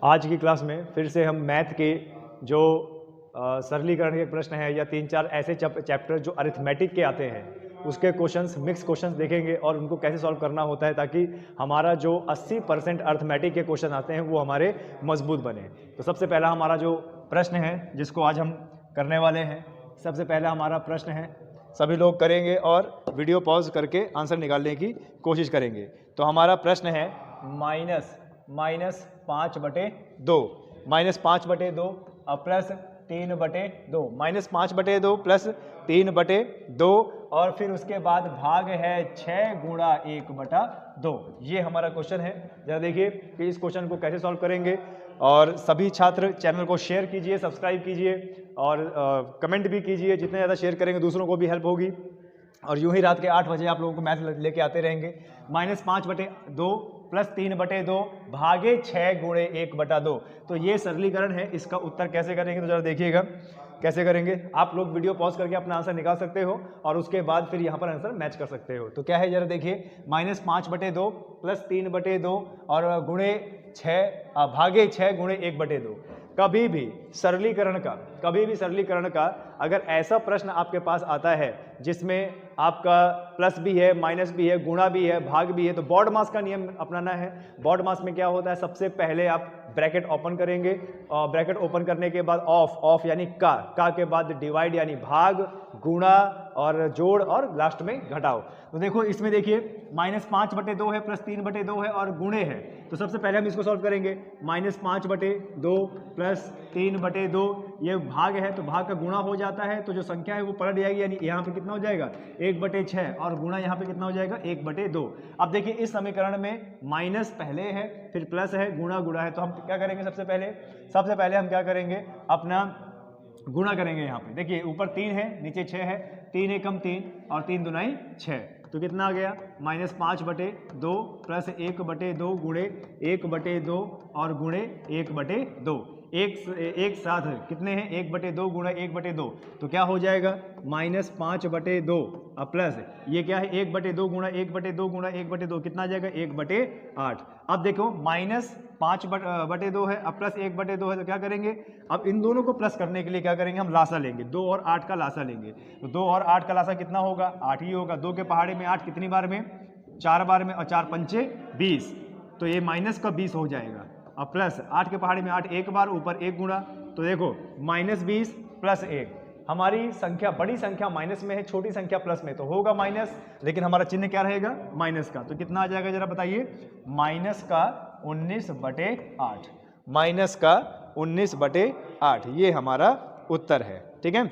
आज की क्लास में फिर से हम मैथ के जो सरलीकरण के प्रश्न हैं या 3-4 ऐसे चैप्टर जो अरिथमेटिक के आते हैं उसके क्वेश्चंस, मिक्स क्वेश्चंस देखेंगे और उनको कैसे सॉल्व करना होता है ताकि हमारा जो 80% अरिथमेटिक के क्वेश्चन आते हैं वो हमारे मजबूत बने। तो सबसे पहला हमारा जो प्रश्न है जिसको आज हम करने वाले हैं, सबसे पहला हमारा प्रश्न है, सभी लोग करेंगे और वीडियो पॉज करके आंसर निकालने की कोशिश करेंगे। तो हमारा प्रश्न है माइनस 5/2 -5/2 प्लस 3/2 -5/2 प्लस 3/2 और फिर उसके बाद भाग है 6 गुणा 1/2। ये हमारा क्वेश्चन है। जरा देखिए कि इस क्वेश्चन को कैसे सॉल्व करेंगे। और सभी छात्र चैनल को शेयर कीजिए, सब्सक्राइब कीजिए और कमेंट भी कीजिए। जितने ज़्यादा शेयर करेंगे दूसरों को भी हेल्प होगी। और यूं ही रात के 8 बजे आप लोगों को मैथ लेके आते रहेंगे। -5/2 प्लस 3/2 भागे 6 गुणे 1/2। तो ये सरलीकरण है। इसका उत्तर कैसे करेंगे तो जरा देखिएगा कैसे करेंगे। आप लोग वीडियो पॉज करके अपना आंसर निकाल सकते हो और उसके बाद फिर यहाँ पर आंसर मैच कर सकते हो। तो क्या है जरा देखिए, -5/2 प्लस 3/2 और गुणे 6 भागे 6 गुणे 1/2। कभी भी सरलीकरण का अगर ऐसा प्रश्न आपके पास आता है जिसमें आपका प्लस भी है, माइनस भी है, गुणा भी है, भाग भी है, तो बॉड मास का नियम अपनाना है। बॉड मास में क्या होता है, सबसे पहले आप ब्रैकेट ओपन करेंगे और ब्रैकेट ओपन करने के बाद ऑफ यानी का के बाद डिवाइड यानी भाग, गुणा और जोड़ और लास्ट में घटाओ। तो देखो इसमें देखिए -5/2 है प्लस 3/2 है और गुणे है। तो सबसे पहले हम इसको सॉल्व करेंगे। -5/2 प्लस 3/2 ये भाग है तो भाग का गुणा हो जाता है, तो जो संख्या है वो पलट जाएगी, यानी यहाँ पे कितना हो जाएगा 1/6 और गुणा यहाँ पे कितना हो जाएगा 1/2। अब देखिए इस समीकरण में माइनस पहले है फिर प्लस है, गुणा है, तो हम क्या करेंगे सबसे पहले हम क्या करेंगे, अपना गुणा करेंगे। यहाँ पे देखिए ऊपर 3 है नीचे 6 है, 3 एकम 3 और 3 दूनाई 6, तो कितना आ गया -5/2 प्लस 1/2 गुणे 1/2 और गुणे 1/2। एक साथ कितने हैं 1/2 गुणा 1/2, तो क्या हो जाएगा -5/2 प्लस ये क्या है 1/2 गुणा 1/2 गुणा 1/2 कितना आ जाएगा 1/8। अब देखो -5/2 है अब प्लस 1/2 है, तो क्या करेंगे, अब इन दोनों को प्लस करने के लिए क्या करेंगे, हम लासा लेंगे, 2 और 8 का लासा लेंगे। तो 2 और 8 का लासा कितना होगा 8 ही होगा। 2 के पहाड़े में 8 कितनी बार में 4 बार में और 4 पंचे 20, तो ये माइनस का 20 हो जाएगा। अब प्लस 8 के पहाड़े में 8 एक बार, ऊपर 1 गुणा, तो देखो -20 प्लस 1। हमारी संख्या बड़ी संख्या माइनस में है, छोटी संख्या प्लस में, तो होगा माइनस, लेकिन हमारा चिन्ह क्या रहेगा माइनस का। तो कितना आ जाएगा जरा बताइए, -19/8 -19/8 ये हमारा उत्तर है। ठीक है,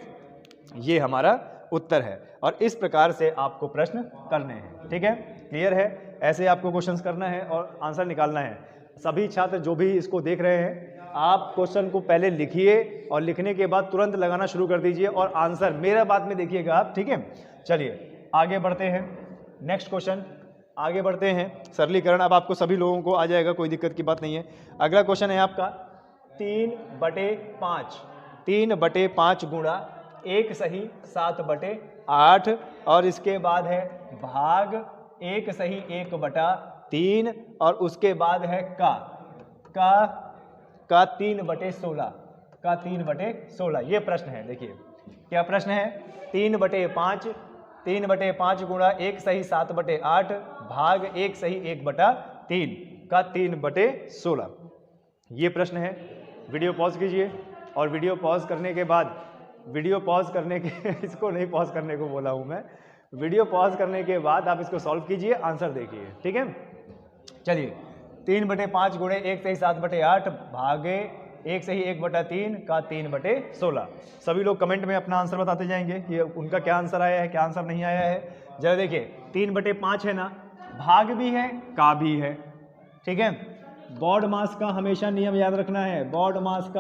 ये हमारा उत्तर है। और इस प्रकार से आपको प्रश्न करने हैं। ठीक है, क्लियर है, ऐसे आपको क्वेश्चंस करना है और आंसर निकालना है। सभी छात्र जो भी इसको देख रहे हैं, आप क्वेश्चन को पहले लिखिए और लिखने के बाद तुरंत लगाना शुरू कर दीजिए और आंसर मेरा बात में देखिएगा आप। ठीक है, चलिए आगे बढ़ते हैं, नेक्स्ट क्वेश्चन आगे बढ़ते हैं। सरलीकरण अब आपको सभी लोगों को आ जाएगा, कोई दिक्कत की बात नहीं है। अगला क्वेश्चन है आपका 3/5 गुणा 1 सही 7/8 और इसके बाद है भाग 1 सही 1/3 और उसके बाद है का 3/16 ये प्रश्न है। देखिए क्या प्रश्न है, 3/5 गुणा 1 सही 7/8 भाग 1 सही 1/3 का 3/16 ये प्रश्न है। वीडियो पॉज कीजिए और वीडियो पॉज करने के बाद इसको नहीं पॉज करने को बोला हूं मैं, वीडियो पॉज करने के बाद आप इसको सॉल्व कीजिए, आंसर देखिए। ठीक है, चलिए 3/5 गुणे 1 सही 7/8 भागे 1 सही 1/3 का 3/16। सभी लोग कमेंट में अपना आंसर बताते जाएंगे कि उनका क्या आंसर आया है, क्या आंसर नहीं आया है। जरा देखिए 3/5 है ना, भाग भी है का भी है। ठीक है, बॉड मास का हमेशा नियम याद रखना है। बॉड मास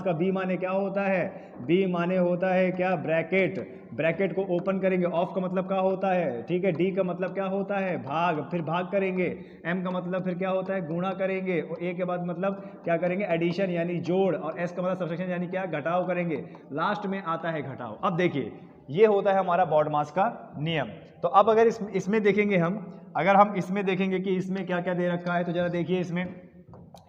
का बी माने क्या होता है, बी माने होता है क्या ब्रैकेट को ओपन करेंगे, ऑफ का मतलब क्या होता है, ठीक है, डी का मतलब क्या होता है भाग, फिर भाग करेंगे, एम का मतलब फिर क्या होता है गुणा करेंगे, और ए के बाद मतलब क्या करेंगे एडिशन यानी जोड़, और एस का मतलब सब्ट्रैक्शन यानी क्या घटाव करेंगे, लास्ट में आता है घटाव। अब देखिए ये होता है हमारा बॉड मास का नियम। तो अब अगर इसमें देखेंगे हम, अगर हम इसमें देखेंगे कि इसमें क्या क्या दे रखा है, तो जरा देखिए इसमें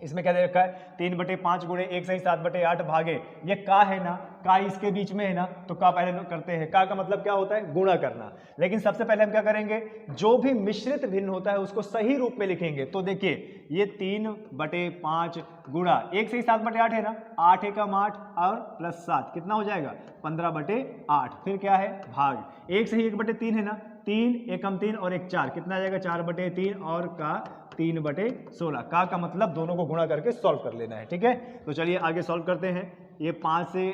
इसमें क्या दे रखा है 3/5 गुणे 1 सही 7/8 भागे ये का है ना, का इसके बीच में है ना, तो का पहले करते हैं। का मतलब क्या होता है गुणा करना। लेकिन सबसे पहले हम क्या करेंगे, जो भी मिश्रित भिन्न होता है उसको सही रूप में लिखेंगे। तो देखिए ये 3/5 गुणा 1 सही 7/8 है ना, 8 एकम 8 और प्लस 7 कितना हो जाएगा 15/8। फिर क्या है भाग 1 सही 1/3 है ना, 3 एकम 3 और 1 4 कितना आ जाएगा 4/3 और का 3/16। का मतलब दोनों को गुणा करके सॉल्व कर लेना है। ठीक है, तो चलिए आगे सॉल्व करते हैं। ये 5 से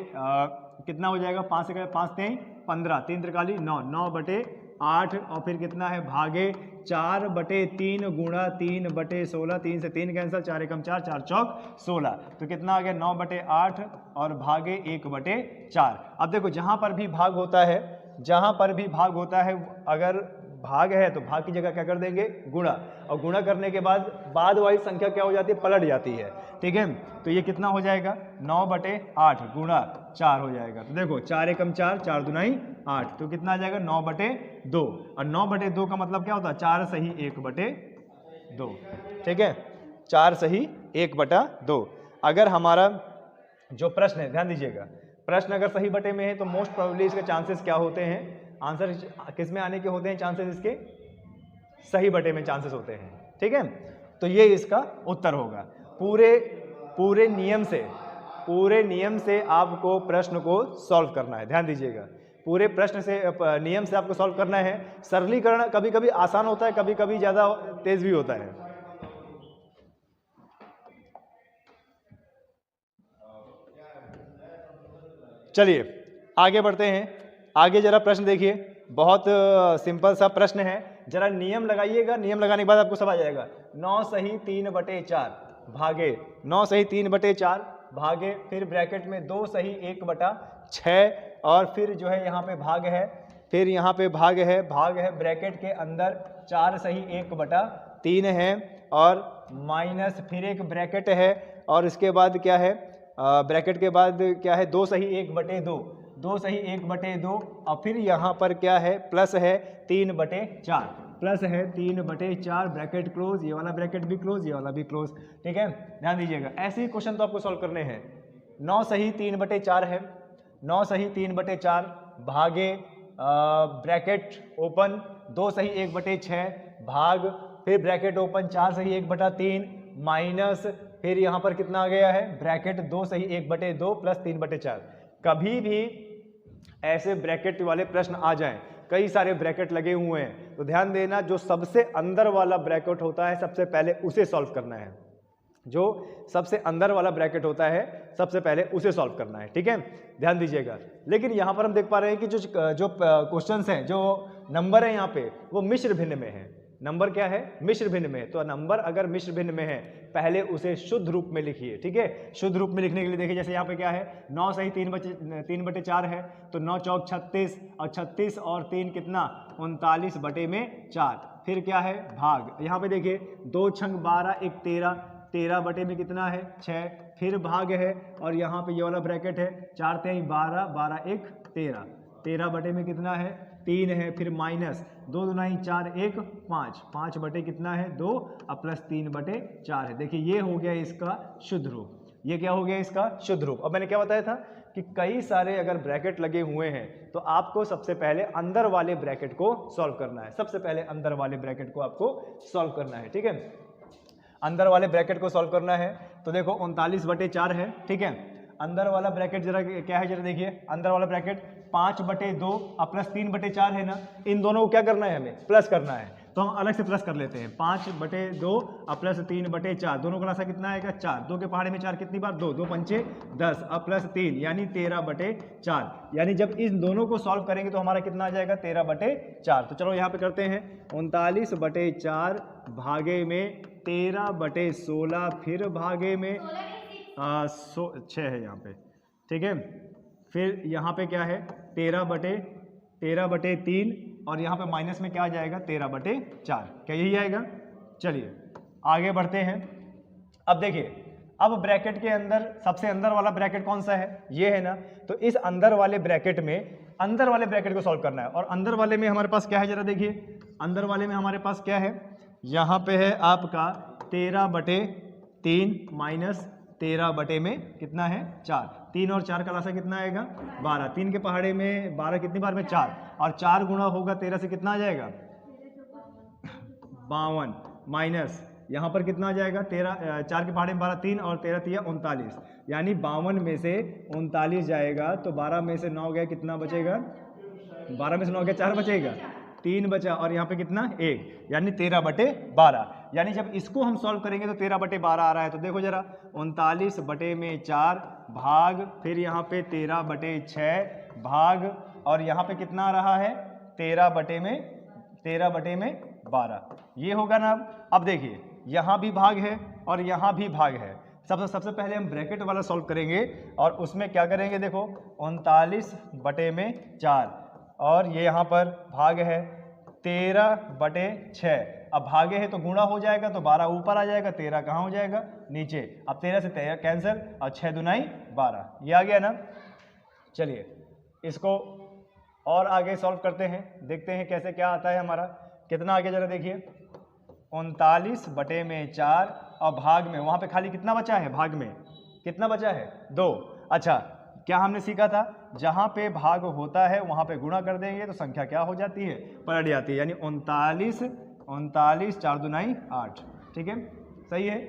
कितना हो जाएगा, 5 से 5 3 15, 3 त्रिकाली 9, 9/8 और फिर कितना है भागे 4/3 गुणा 3/16, 3 से 3 कैंसिल, 4 एकम 4, 4 चौक 16, तो कितना आ गया 9/8 और भागे 1/4। अब देखो जहां पर भी भाग होता है, जहां पर भी भाग होता है अगर भाग है तो भाग की जगह क्या कर देंगे गुणा, और गुणा करने के बाद वाली संख्या क्या हो जाती है पलट जाती है। ठीक है, तो ये कितना हो जाएगा 9/8 गुणा 4 हो जाएगा। तो देखो 4 एकम 4, 4 दूनाई 8, तो कितना आ जाएगा 9/2। और 9/2 का मतलब क्या होता है 4 सही 1/2। ठीक है, 4 सही 1/2। अगर हमारा जो प्रश्न है ध्यान दीजिएगा, प्रश्न अगर सही बटे में है तो मोस्ट प्रोबेबली इसके चांसेस क्या होते हैं, आंसर किस में आने के होते हैं चांसेस, इसके सही बटे में चांसेस होते हैं। ठीक है, तो ये इसका उत्तर होगा। पूरे नियम से आपको प्रश्न को सॉल्व करना है। ध्यान दीजिएगा, पूरे प्रश्न से नियम से आपको सॉल्व करना है। सरलीकरण कभी कभी आसान होता है, कभी कभी ज्यादा तेज भी होता है। चलिए आगे बढ़ते हैं। आगे जरा प्रश्न देखिए, बहुत सिंपल सा प्रश्न है, जरा नियम लगाइएगा। नियम लगाने के बाद आपको सब आ जाएगा। 9 सही 3/4 भागे 9 सही 3/4 भागे फिर ब्रैकेट में 2 सही 1/6 और फिर जो है यहाँ पे भाग है, फिर यहाँ पे भाग है ब्रैकेट के अंदर 4 सही 1/3 है और माइनस फिर एक ब्रैकेट है और इसके बाद क्या है ब्रैकेट के बाद क्या है 2 सही 1/2, 2 सही 1/2 और फिर यहाँ पर क्या है प्लस है 3/4, प्लस है 3/4 ब्रैकेट क्लोज, ये वाला ब्रैकेट भी क्लोज, ये वाला भी क्लोज। ठीक है, ध्यान दीजिएगा, ऐसे ही क्वेश्चन तो आपको सॉल्व करने हैं। 9 सही 3/4 है, 9 सही 3/4 भागे ब्रैकेट ओपन 2 सही 1/6 भाग फिर ब्रैकेट ओपन 4 सही 1/3 माइनस फिर यहाँ पर कितना आ गया है ब्रैकेट 2 सही 1/2 प्लस 3/4। कभी भी ऐसे ब्रैकेट वाले प्रश्न आ जाएं, कई सारे ब्रैकेट लगे हुए हैं, तो ध्यान देना जो सबसे अंदर वाला ब्रैकेट होता है सबसे पहले उसे सॉल्व करना है। जो सबसे अंदर वाला ब्रैकेट होता है सबसे पहले उसे सॉल्व करना है। ठीक है, ध्यान दीजिएगा। लेकिन यहाँ पर हम देख पा रहे हैं कि जो क्वेश्चंस हैं, जो नंबर है यहाँ पे वो मिश्र भिन्न में है। नंबर क्या है मिश्र भिन्न में। तो नंबर अगर मिश्र भिन्न में है पहले उसे शुद्ध रूप में लिखिए। ठीक है, शुद्ध रूप में लिखने के लिए देखिए जैसे यहाँ पे क्या है 9 सही 3/4 है तो 9 चौक 36 और 36 और 3 कितना 39/4। फिर क्या है भाग, यहाँ पे देखिए 2 छंग 12 1 13, 13 में कितना है 6, फिर भाग है और यहाँ पे ये वाला ब्रैकेट है 4 3 12, 12 1 13, 13 में कितना है 3 है, फिर माइनस 2 दूनाई 4 1 5, 5 कितना है 2 और प्लस 3/4 है। देखिए ये हो गया इसका शुद्ध रूप, ये क्या हो गया इसका शुद्ध रूप। अब मैंने क्या बताया था कि कई सारे अगर ब्रैकेट लगे हुए हैं तो आपको सबसे पहले अंदर वाले ब्रैकेट को सॉल्व करना है। सबसे पहले अंदर वाले ब्रैकेट को आपको सॉल्व करना है। ठीक है, अंदर वाले ब्रैकेट को सॉल्व करना है। तो देखो 39/4 है। ठीक है, अंदर वाला ब्रैकेट जरा क्या है जरा देखिए, अंदर वाला ब्रैकेट 5/2 और प्लस 3/4 है ना, इन दोनों को क्या करना है हमें प्लस करना है। तो हम अलग से प्लस कर लेते हैं 5/2 और प्लस 3/4, दोनों का लासा कितना आएगा 4, 2 के पहाड़े में 4 कितनी बार 2, 2 पंचे 10 और प्लस 3 यानी 13/4। यानी जब इन दोनों को सॉल्व करेंगे तो हमारा कितना आ जाएगा 13/4। तो चलो यहाँ पे करते हैं 39/4 भागे में 13/16 फिर भागे में 6 है यहाँ पे। ठीक है, फिर यहाँ पे क्या है 13/3 और यहाँ पे माइनस में क्या आ जाएगा 13/4। क्या यही आएगा। चलिए आगे बढ़ते हैं। अब देखिए, अब ब्रैकेट के अंदर सबसे अंदर वाला ब्रैकेट कौन सा है ये है ना, तो इस अंदर वाले ब्रैकेट में अंदर वाले ब्रैकेट को सॉल्व करना है। और अंदर वाले में हमारे पास क्या है जरा देखिए, अंदर वाले में हमारे पास क्या है, यहाँ पे है आपका 13/6 3 माइनस 13 बटे में कितना है 4, 3 और 4 का लासा कितना आएगा 12, 3 के पहाड़े में 12 कितनी बार में 4, और 4 गुणा होगा 13 से कितना आ जाएगा 52, माइनस यहाँ पर कितना आ जाएगा 13, 4 के पहाड़े में 12, 3 और 13 3 39, यानी 52 में से 39 जाएगा तो 12 में से 9 गया, कितना बचेगा 12 में से 9 गया 4 बचेगा, 3 बचा, और यहाँ पे कितना 1, यानी 13 बटे 12। यानी जब इसको हम सॉल्व करेंगे तो 13 बटे 12 आ रहा है। तो देखो जरा 39 बटे में 4 भाग, फिर यहाँ पे 13 बटे 6 भाग, और यहाँ पे कितना आ रहा है 13 बटे में 12, ये होगा ना। अब देखिए यहाँ भी भाग है और यहाँ भी भाग है। सबसे पहले हम ब्रैकेट वाला सॉल्व करेंगे और उसमें क्या करेंगे, देखो 39 बटे में 4 और ये यहाँ पर भाग है 13 बटे 6, अब भागे है तो गुणा हो जाएगा तो 12 ऊपर आ जाएगा, 13 कहाँ हो जाएगा नीचे। अब 13 से 13 कैंसिल और 6 दूनाई 12, ये आ गया ना। चलिए इसको और आगे सॉल्व करते हैं, देखते हैं कैसे क्या आता है हमारा। कितना आगे जरा देखिए 39 बटे में 4 और भाग में वहाँ पे खाली कितना बचा है, भाग में कितना बचा है 2। अच्छा क्या हमने सीखा था, जहाँ पे भाग होता है वहाँ पे गुणा कर देंगे तो संख्या क्या हो जाती है, पलट जाती है, यानी 39 4 दूनाई 8। ठीक है, सही है।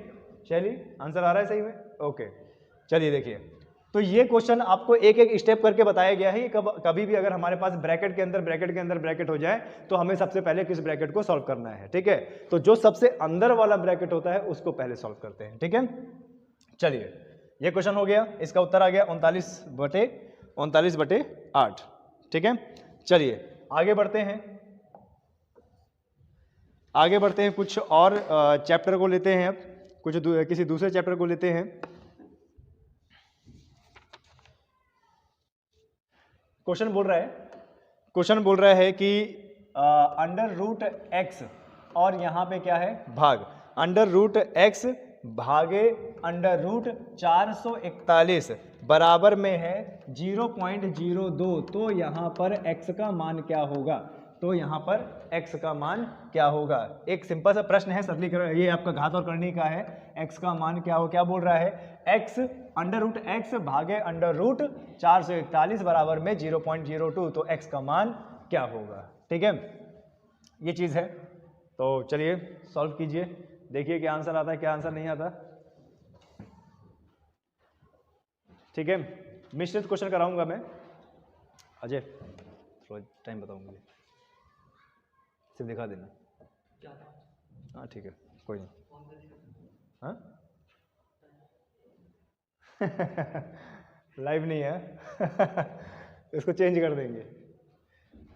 चलिए आंसर आ रहा है सही में, ओके। चलिए देखिए, तो ये क्वेश्चन आपको एक एक स्टेप करके बताया गया है। कभी भी अगर हमारे पास ब्रैकेट के अंदर ब्रैकेट हो जाए तो हमें सबसे पहले किस ब्रैकेट को सॉल्व करना है। ठीक है, तो जो सबसे अंदर वाला ब्रैकेट होता है उसको पहले सॉल्व करते हैं। ठीक है, चलिए ये क्वेश्चन हो गया, इसका उत्तर आ गया 39 बटे 8। ठीक है, चलिए आगे बढ़ते हैं, कुछ और चैप्टर को लेते हैं। अब किसी दूसरे चैप्टर को लेते हैं। क्वेश्चन बोल रहा है कि अंडर रूट एक्स और यहाँ पे क्या है भाग, अंडर रूट एक्स भागे अंडर रूट 441 बराबर में है 0.02, तो यहाँ पर x का मान क्या होगा, तो यहाँ पर x का मान क्या होगा। एक सिंपल सा प्रश्न है, सरलीकरण, ये आपका घात और करने का है। x का मान क्या हो, क्या बोल रहा है, x अंडर रूट x भागे अंडर रूट 441 बराबर में 0.02, तो x का मान क्या होगा। ठीक है, ये चीज़ है। तो चलिए सॉल्व कीजिए, देखिए क्या आंसर आता है, क्या आंसर नहीं आता। ठीक है, मिश्रित क्वेश्चन कराऊंगा मैं। अजय थोड़ा टाइम बताओ मुझे, सिर्फ दिखा देना। हाँ ठीक है, कोई नहीं। हाँ लाइव नहीं है इसको चेंज कर देंगे।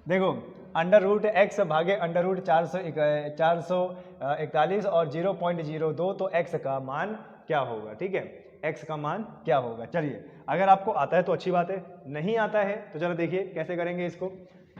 देखो अंडर रूट एक्स भागे अंडर रूट 441 और 0.02, तो x का मान क्या होगा। ठीक है, x का मान क्या होगा। चलिए अगर आपको आता है तो अच्छी बात है, नहीं आता है तो चलो देखिए कैसे करेंगे इसको।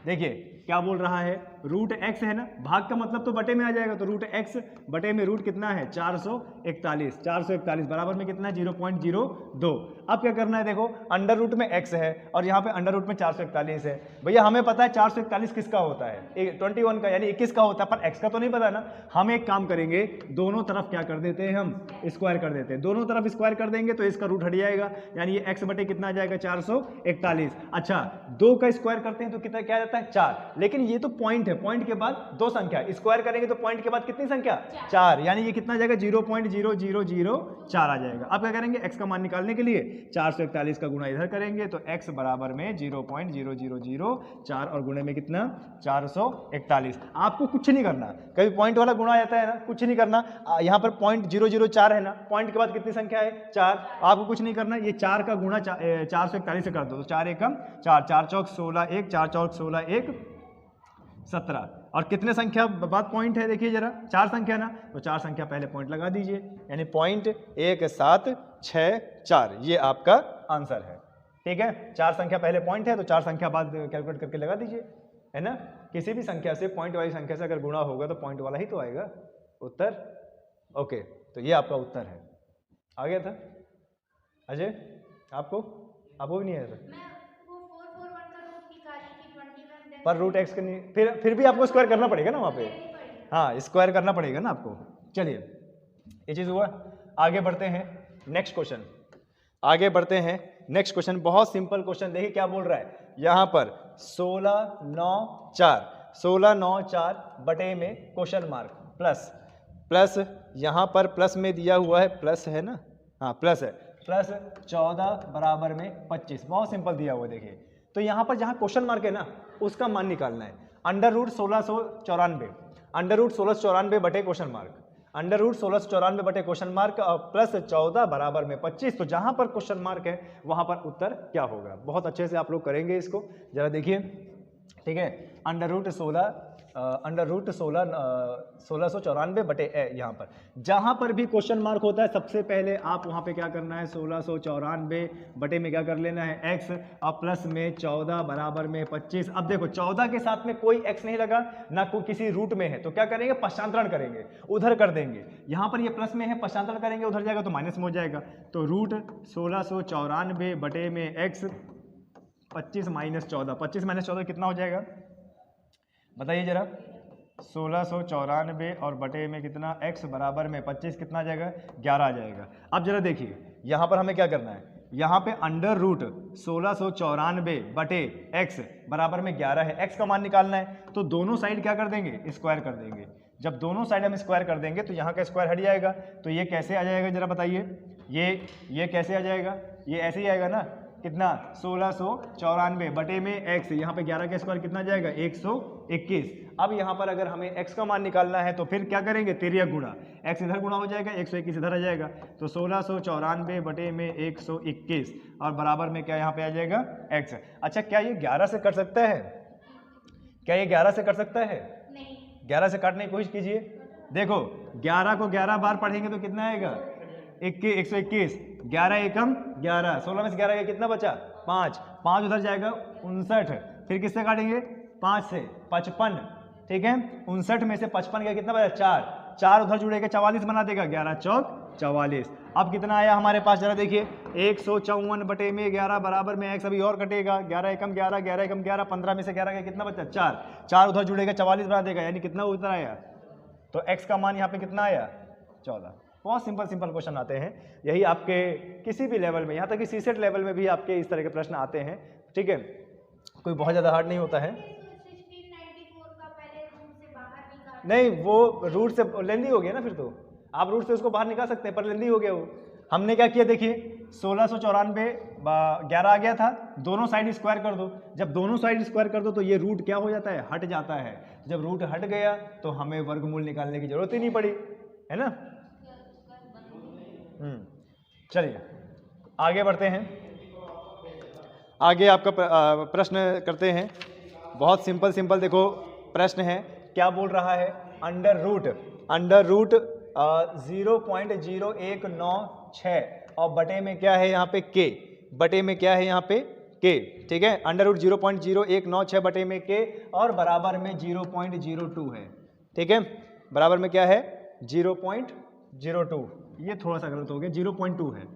देखिए क्या बोल रहा है, रूट x है ना, भाग का मतलब तो बटे में आ जाएगा, तो रूट x बटे में रूट कितना है 441 बराबर में कितना है 0.02। अब क्या करना है, देखो अंडर रूट में x है और यहाँ पे अंडर रूट में 441 है। भैया हमें पता है 441 किसका होता है, 21 का, यानी 21 का होता है, पर x का तो नहीं पता ना। हम एक काम करेंगे, दोनों तरफ क्या कर देते हैं, हम स्क्वायर कर देते हैं। दोनों तरफ स्क्वायर कर देंगे तो इसका रूट हट जाएगा, यानी ये x बटे कितना आ जाएगा 441। अच्छा 2 का स्क्वायर करते हैं तो कितना क्या जाता है 4, लेकिन ये तो पॉइंट है, पॉइंट के बाद 2 संख्या, स्क्वायर करेंगे तो पॉइंट के बाद कितनी संख्या 4, यानी ये कितना आ जाएगा 0.0004 आ जाएगा। अब क्या करेंगे, x का मान निकालने के लिए 441 का गुणा इधर करेंगे तो x बराबर में 0.0004 और गुणे में कितना 441। आपको कुछ नहीं करना, कभी पॉइंट वाला गुणा आ जाता है ना, कुछ नहीं करना। यहाँ पर 0.004 है ना, पॉइंट के बाद कितनी संख्या है 4, आपको कुछ नहीं करना, ये 4 का गुणा 441 से कर दो, तो 4 एकम 4, 4 चौक 16 1, 4 चौक 16 1 17, और कितने संख्या बाद पॉइंट है, देखिए जरा 4 संख्या ना, तो 4 संख्या पहले पॉइंट लगा दीजिए, यानी 0.1764, ये आपका आंसर है। ठीक है, 4 संख्या पहले पॉइंट है तो 4 संख्या बाद कैलकुलेट करके लगा दीजिए, है ना। किसी भी संख्या से पॉइंट वाली संख्या से अगर गुणा होगा तो पॉइंट वाला ही तो आएगा उत्तर। ओके, तो ये आपका उत्तर है। आ गया था अजय, आपको भी नहीं आया था, पर रूट एक्स करनी, फिर भी आपको स्क्वायर करना पड़ेगा ना वहाँ पे, हाँ स्क्वायर करना पड़ेगा ना आपको। चलिए ये चीज़ हुआ। आगे बढ़ते हैं नेक्स्ट क्वेश्चन, आगे बढ़ते हैं नेक्स्ट क्वेश्चन। बहुत सिंपल क्वेश्चन, देखिए क्या बोल रहा है यहां पर 16 9 4, 16 9 4 बटे में क्वेश्चन मार्क प्लस, प्लस यहां पर प्लस में दिया हुआ है, प्लस है ना, हाँ प्लस है, प्लस 14 बराबर में 25। बहुत सिंपल दिया हुआ है देखिए। तो यहाँ पर जहाँ क्वेश्चन मार्क है ना उसका मान निकालना है। अंडर रूट 1694, अंडर रूट 1694 बटे क्वेश्चन मार्क, अंडर रूट 1694 बटे क्वेश्चन मार्क प्लस 14 बराबर में 25। तो जहाँ पर क्वेश्चन मार्क है वहाँ पर उत्तर क्या होगा? बहुत अच्छे से आप लोग करेंगे इसको, जरा देखिए, ठीक है। अंडर रूट 1694 बटे यहाँ पर जहां पर भी क्वेश्चन मार्क होता है सबसे पहले आप वहां पे क्या करना है, 1694 बटे में क्या कर लेना है x, और प्लस में 14 बराबर में 25। अब देखो 14 के साथ में कोई x नहीं लगा ना, कोई किसी रूट में है, तो क्या करेंगे, पश्चांतरण करेंगे, उधर कर देंगे। यहाँ पर ये प्लस में है, पश्चांतरण करेंगे उधर जाएगा तो माइनस में हो जाएगा। तो रूट 1694 बटे में x 25 माइनस 14, 25 माइनस 14 कितना हो जाएगा बताइए जरा, 1694 और बटे में कितना x बराबर में 25 कितना आ जाएगा, 11 आ जाएगा। अब जरा देखिए यहाँ पर हमें क्या करना है, यहाँ पे अंडर रूट 1694 बटे x बराबर में 11 है, x का मान निकालना है। तो दोनों साइड क्या कर देंगे, स्क्वायर कर देंगे। जब दोनों साइड हम स्क्वायर कर देंगे तो यहाँ का स्क्वायर हट जाएगा। तो ये कैसे आ जाएगा जरा बताइए, ये कैसे आ जाएगा, ये ऐसे ही आएगा ना, कितना 1694 बटे में x, यहाँ पे 11 का स्क्वायर कितना जाएगा 121। अब यहाँ पर अगर हमें x का मान निकालना है तो फिर क्या करेंगे, तिर्यक गुणा, x इधर गुणा हो जाएगा, 121 इधर आ जाएगा। तो 1694 बटे में 121 और बराबर में क्या यहाँ पे आ जाएगा x। अच्छा क्या ये 11 से कट सकता है, क्या ये 11 से कट सकता है? नहीं। 11 से काटने की कोशिश कीजिए, देखो 11 को 11 बार पढ़ेंगे तो कितना आएगा 121, 11 एकम 11, 16 में से 11 कितना बचा 5, 5 उधर जाएगा 59, फिर किससे काटेंगे 5 से 55, ठीक है। 59 में से 55 का कितना बचा 4, 4 उधर जुड़ेगा 44 बना देगा, 11 चौक 44। अब कितना आया हमारे पास जरा देखिए, 154 बटे में 11 बराबर में x, अभी और कटेगा, 11 एकम 11, 11 एकम 11, 15 में से 11 का कितना बचा 4, 4 उधर जुड़ेगा 44 बना देगा, यानी कितना उधर आया, तो x का मान यहाँ पे कितना आया 14। बहुत सिंपल सिंपल क्वेश्चन आते हैं, यही आपके किसी भी लेवल में, यहाँ तक कि सीसेट लेवल में भी आपके इस तरह के प्रश्न आते हैं, ठीक है, कोई बहुत ज़्यादा हार्ड नहीं होता है। नहीं वो रूट से लेंदी हो गया ना, फिर तो आप रूट से उसको बाहर निकाल सकते हैं, पर लेंदी हो गया वो। हमने क्या किया देखिए, 1694 11 आ गया था, दोनों साइड स्क्वायर कर दो। जब दोनों साइड स्क्वायर कर दो तो ये रूट क्या हो जाता है, हट जाता है। जब रूट हट गया तो हमें वर्गमूल निकालने की जरूरत ही नहीं पड़ी, है ना। चलिए आगे बढ़ते हैं, आगे आपका प्रश्न करते हैं। बहुत सिंपल सिंपल देखो प्रश्न है, क्या बोल रहा है, अंडर रूट 0.0196 और बटे में क्या है यहाँ पे k, बटे में क्या है यहाँ पे k, ठीक है। अंडर रूट 0.0196 बटे में k और बराबर में 0.02 है, ठीक है। बराबर में क्या है 0.02, ये थोड़ा सा गलत हो गया, 0.2 है,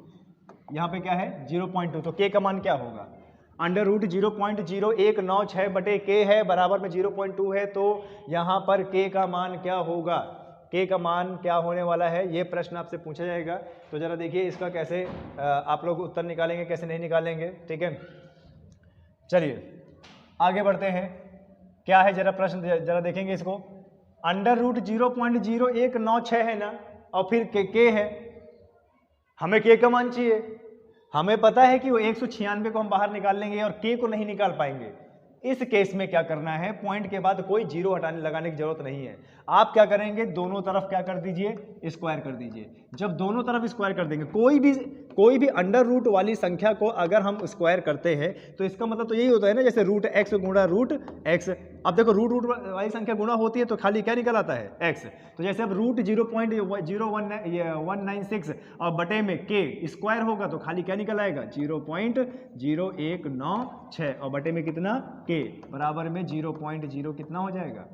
यहाँ पे क्या है 0.2, तो k का मान क्या होगा, अंडर रूट 0.0196 बटे k है, बराबर में 0.2 है, तो यहाँ पर k का मान क्या होगा, k का मान क्या होने वाला है, ये प्रश्न आपसे पूछा जाएगा। तो जरा देखिए इसका कैसे आप लोग उत्तर निकालेंगे, कैसे नहीं निकालेंगे, ठीक है। चलिए आगे बढ़ते हैं, क्या है जरा प्रश्न जरा देखेंगे इसको। अंडर रूट 0.0196 है ना, और फिर k है, हमें k का मान चाहिए। हमें पता है कि वो 196 को हम बाहर निकाल लेंगे और k को नहीं निकाल पाएंगे। इस केस में क्या करना है, पॉइंट के बाद कोई जीरो हटाने लगाने की जरूरत नहीं है। आप क्या करेंगे, दोनों तरफ क्या कर दीजिए, स्क्वायर कर दीजिए। जब दोनों तरफ स्क्वायर कर देंगे, कोई भी अंडर रूट वाली संख्या को अगर हम स्क्वायर करते हैं तो इसका मतलब तो यही होता है ना, जैसे रूट एक्स गुणा रूट एक्स। अब देखो रूट वाली संख्या गुणा होती है तो खाली क्या निकल आता है एक्स। तो जैसे अब रूट 0.0196 और बटे में के स्क्वायर होगा तो खाली क्या निकल आएगा 0.0196 और बटे में कितना के, बराबर में 0.0 कितना हो जाएगा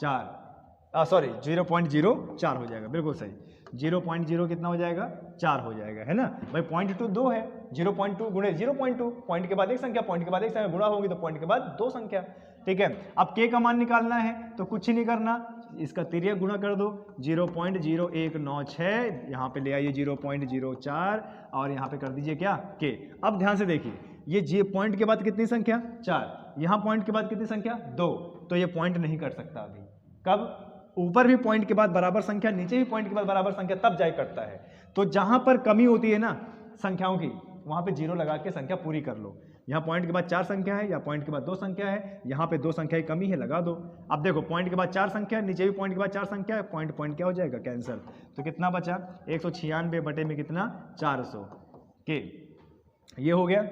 4, सॉरी 0.04 हो जाएगा, बिल्कुल सही, 0.0 कितना हो जाएगा 4 हो जाएगा, है ना भाई। 0.2 2 है, 0.2 गुणे 0.2, पॉइंट के बाद एक संख्या, पॉइंट के बाद एक संख्या गुणा होगी तो पॉइंट के बाद दो संख्या, ठीक है। अब k का मान निकालना है तो कुछ ही नहीं करना, इसका तिर्यक गुणा कर दो, 0.0196, यहाँ पे ले आइए 0.04 और यहाँ पे कर दीजिए क्या के। अब ध्यान से देखिए, ये पॉइंट के बाद कितनी संख्या 4, यहाँ पॉइंट के बाद कितनी संख्या 2, तो ये पॉइंट नहीं कर सकता अभी। कब? ऊपर भी पॉइंट के बाद बराबर संख्या, नीचे भी पॉइंट के बाद बराबर संख्या, तब जाए करता है। तो जहां पर कमी होती है ना संख्याओं की, वहां पे 0 लगा के संख्या पूरी कर लो। यहाँ पॉइंट के बाद 4 संख्या है या पॉइंट के बाद 2 संख्या है, यहाँ पे 2 संख्या की कमी है, लगा दो। अब देखो पॉइंट के बाद 4 संख्या, नीचे भी पॉइंट के बाद 4 संख्या है, पॉइंट पॉइंट क्या हो जाएगा कैंसिल। तो कितना बचा 196 बटे में कितना 400 के, ये हो गया।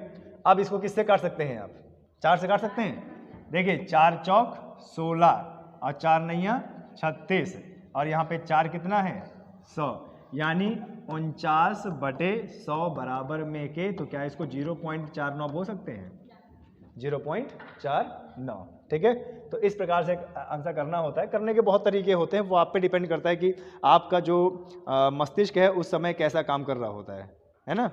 अब इसको किससे काट सकते हैं आप? 4 से काट सकते हैं। देखिए 4 चौक 16 और 4 नैया 36 और यहाँ पे 4 कितना है 100, यानी 49 बटे 100 बराबर में के। तो क्या इसको 0.49 बोल सकते हैं? 0.49, ठीक है। तो इस प्रकार से आंसर करना होता है। करने के बहुत तरीके होते हैं, वो आप पे डिपेंड करता है कि आपका जो मस्तिष्क है उस समय कैसा काम कर रहा होता है ना।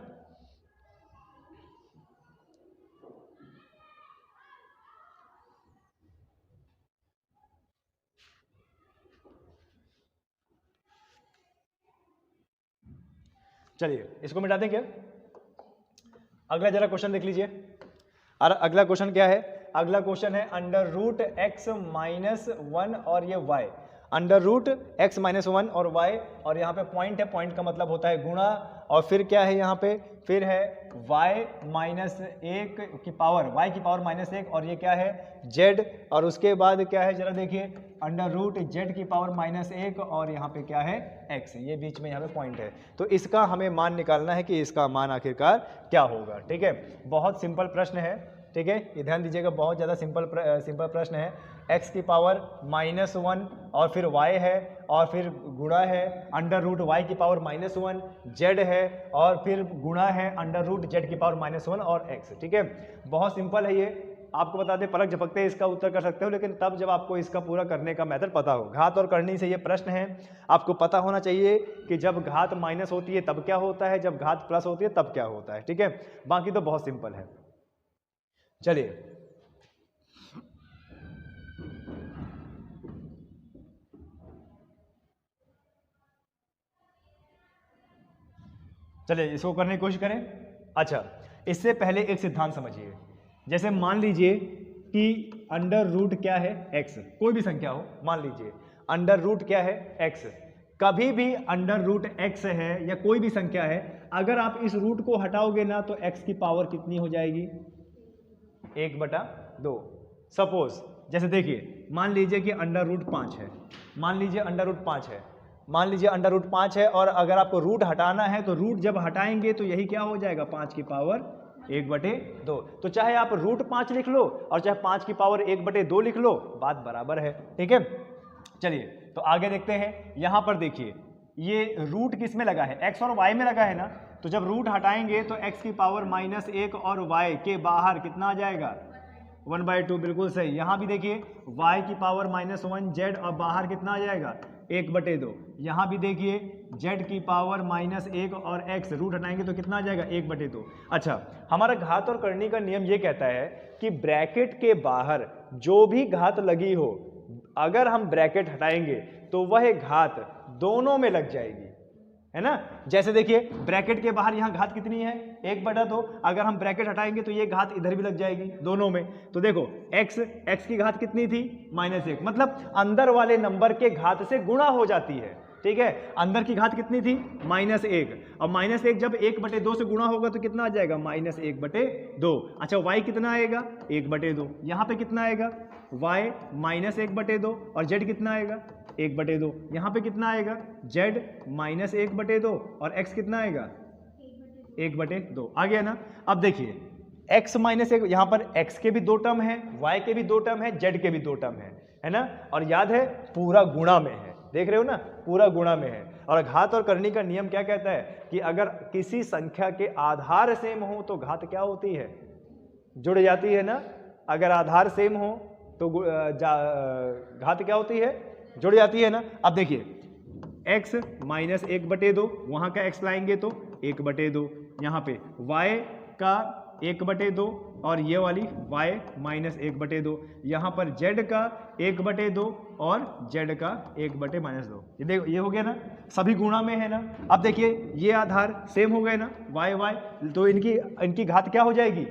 चलिए इसको मिटा दें क्या? अगला जरा क्वेश्चन देख लीजिए। और अगला क्वेश्चन क्या है? अगला क्वेश्चन है अंडर रूट x माइनस 1 और ये y, under root x minus 1 और y, और यहाँ पे पॉइंट है, पॉइंट का मतलब होता है गुणा, और फिर क्या है यहाँ पे, फिर है y माइनस 1 की पावर, y की पावर माइनस 1, और ये क्या है z, और उसके बाद क्या है जरा देखिए अंडर रूट z की पावर माइनस 1, और यहाँ पे क्या है x, ये बीच में यहाँ पे पॉइंट है। तो इसका हमें मान निकालना है कि इसका मान आखिरकार क्या होगा, ठीक है। बहुत सिंपल प्रश्न है, ठीक है, ये ध्यान दीजिएगा, बहुत ज़्यादा सिंपल प्रश्न है। x की पावर माइनस 1 और फिर y है और फिर गुणा है अंडर रूट y की पावर माइनस 1, z है और फिर गुणा है अंडर रूट z की पावर माइनस 1 और x, ठीक है। बहुत सिंपल है ये, आपको बता दें पलक झपकते इसका उत्तर कर सकते हो, लेकिन तब जब आपको इसका पूरा करने का मेथड पता हो। घात और करनी से ये प्रश्न है, आपको पता होना चाहिए कि जब घात माइनस होती है तब क्या होता है, जब घात प्लस होती है तब क्या होता है, ठीक है। बाकी तो बहुत सिंपल है। चलिए इसको करने की कोशिश करें। अच्छा, इससे पहले एक सिद्धांत समझिए। जैसे मान लीजिए कि अंडर रूट क्या है x, कोई भी संख्या हो, मान लीजिए अंडर रूट क्या है x, कभी भी अंडर रूट x है या कोई भी संख्या है, अगर आप इस रूट को हटाओगे ना तो x की पावर कितनी हो जाएगी 1/2। सपोज जैसे देखिए मान लीजिए कि अंडर रूट 5 है, मान लीजिए अंडर रूट 5 है, मान लीजिए अंडर रूट 5 है, और अगर आपको रूट हटाना है तो रूट जब हटाएंगे तो यही क्या हो जाएगा 5 की पावर 1/2। तो चाहे आप रूट 5 लिख लो और चाहे 5 की पावर 1/2 लिख लो, बात बराबर है, ठीक है। चलिए तो आगे देखते हैं। यहां पर देखिए ये रूट किस में लगा है, x और y में लगा है ना, तो जब रूट हटाएंगे तो x की पावर -1 और y के बाहर कितना आ जाएगा 1/2, बिल्कुल सही। यहाँ भी देखिए y की पावर -1 z और बाहर कितना आ जाएगा 1/2। यहाँ भी देखिए z की पावर -1 और x, रूट हटाएंगे तो कितना आ जाएगा 1/2। अच्छा, हमारा घात और करनी का नियम ये कहता है कि ब्रैकेट के बाहर जो भी घात लगी हो, अगर हम ब्रैकेट हटाएंगे तो वह घात दोनों में लग जाएगी, है ना। जैसे देखिए ब्रैकेट के बाहर यहाँ घात कितनी है 1/2, अगर हम ब्रैकेट हटाएंगे तो ये घात इधर भी लग जाएगी दोनों में। तो देखो x की घात कितनी थी -1, मतलब अंदर वाले नंबर के घात से गुणा हो जाती है, ठीक है। अंदर की घात कितनी थी -1, और -1 जब 1/2 से गुणा होगा तो कितना आ जाएगा -1/2। अच्छा, y कितना आएगा 1/2, यहाँ पे कितना आएगा y -1/2, और z कितना आएगा 1/2, यहाँ पे कितना आएगा z -1/2, और x कितना आएगा 1/2, आ गया ना। अब देखिए x -1, यहाँ पर x के भी 2 टर्म है, y के भी 2 टर्म है, z के भी 2 टर्म है ना, और याद है पूरा गुणा में है, देख रहे हो ना, पूरा गुणा में है। और घात और करनी का नियम क्या कहता है कि अगर किसी संख्या के आधार सेम हो तो घात क्या होती है, जुड़ जाती है ना। अगर आधार सेम हो तो घात क्या होती है, जुड़ जाती है ना। अब देखिए x -1/2, वहां का x लाएंगे तो 1/2, यहाँ पे y का 1/2 और ये वाली y माइनस 1/2। यहाँ पर z का 1/2 और z का 1/-2। ये देखो ये हो गया ना, सभी गुणा में है ना। अब देखिए ये आधार सेम हो गए ना y, तो इनकी घात क्या हो जाएगी,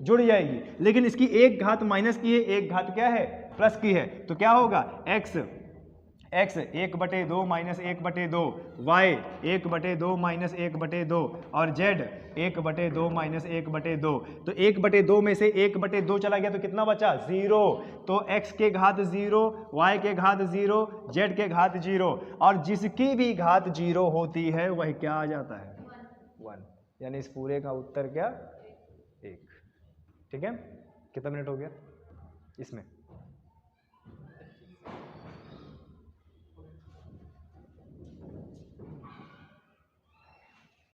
जुड़ जाएगी। लेकिन इसकी एक घात माइनस की है, एक घात क्या है, प्लस की है। तो क्या होगा, x 1/2 माइनस 1/2, y 1/2 माइनस 1/2 और z 1/2 माइनस 1/2। तो 1/2 में से 1/2 चला गया तो कितना बचा, 0। तो x के घात 0, y के घात 0, z के घात 0, और जिसकी भी घात 0 होती है वह क्या आ जाता है, 1। यानी इस पूरे का उत्तर क्या, 1। ठीक है, कितना मिनट हो गया इसमें।